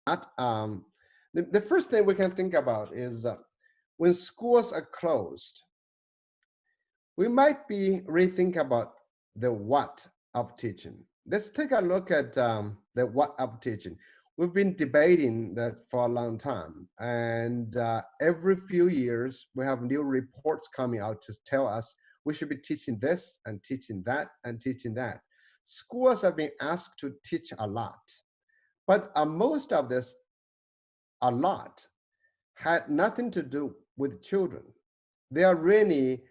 The first thing we can think about is when schools are closed, we might be rethink about the what of teaching. Let's take a look at the what of teaching. We've been debating that for a long time, and every few years we have new reports coming out to tell us we should be teaching this and teaching that and teaching that. Schools have been asked to teach a lot, but most of this a lot had nothing to do with children. They are really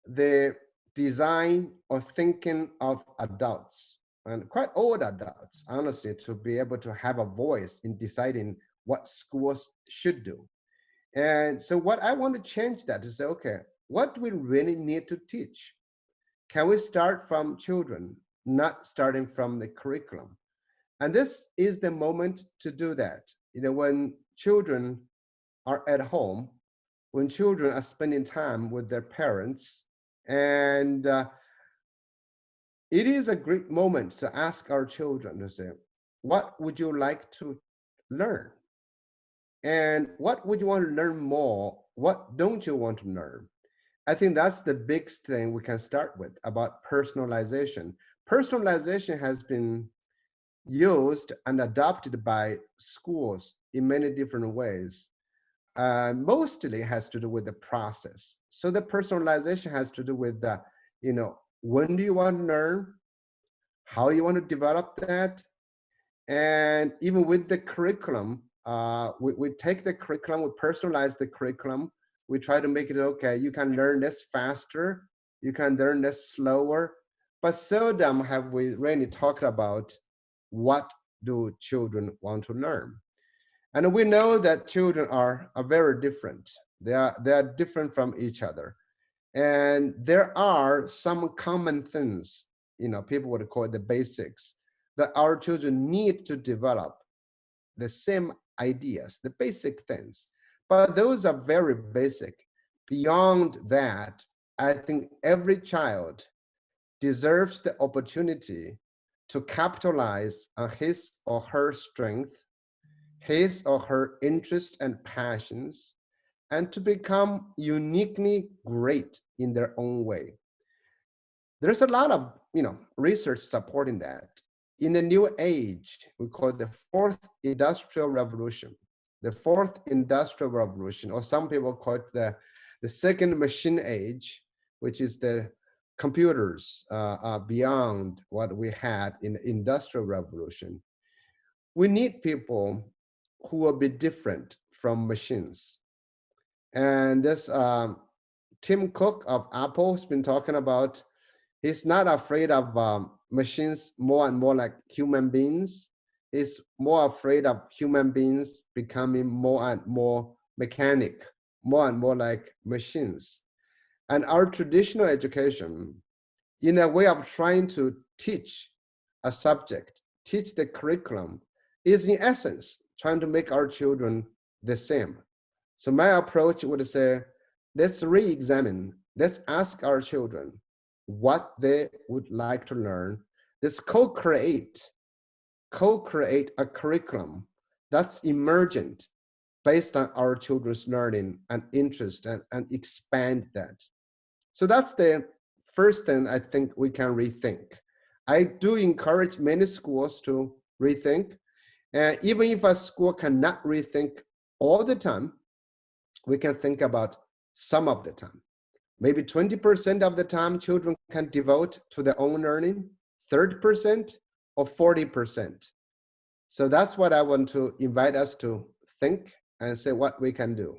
the design or thinking of adults, and quite old adults, honestly, to be able to have a voice in deciding what schools should do. And so what I want to change that to say, okay, what do we really need to teach? Can we start from children, not starting from the curriculum? And this is the moment to do that. When children are at home, when children are spending time with their parents, and it is a great moment to ask our children to say, what would you like to learn? And what would you want to learn more? What don't you want to learn? I think that's the biggest thing we can start with about personalization. Personalization has been used and adopted by schools in many different ways. Mostly has to do with the process. So the personalization has to do with the, when do you want to learn, how you want to develop that, and even with the curriculum, we take the curriculum, we personalize the curriculum, we try to make it okay. You can learn this faster, you can learn this slower, but seldom have we really talked about what do children want to learn. And we know that children are very different. They are different from each other. And there are some common things, people would call it the basics, that our children need to develop the same ideas, the basic things. But those are very basic. Beyond that, I think every child deserves the opportunity to capitalize on his or her strength, his or her interests and passions, and to become uniquely great in their own way. There's a lot of research supporting that. In the new age, we call it the fourth industrial revolution. The fourth industrial revolution, or some people call it the second machine age, which is the computers beyond what we had in the industrial revolution. We need people who will be different from machines. And this Tim Cook of Apple has been talking about, he's not afraid of machines more and more like human beings. He's more afraid of human beings becoming more and more mechanic, more and more like machines. And our traditional education, in a way of trying to teach a subject, teach the curriculum, is in essence trying to make our children the same. So my approach would say, let's re-examine, let's ask our children what they would like to learn. Let's co-create a curriculum that's emergent based on our children's learning and interest, and expand that. So that's the first thing I think we can rethink. I do encourage many schools to rethink. Even if a school cannot rethink all the time, we can think about some of the time. Maybe 20% of the time children can devote to their own learning, 30% or 40%. So that's what I want to invite us to think and say what we can do.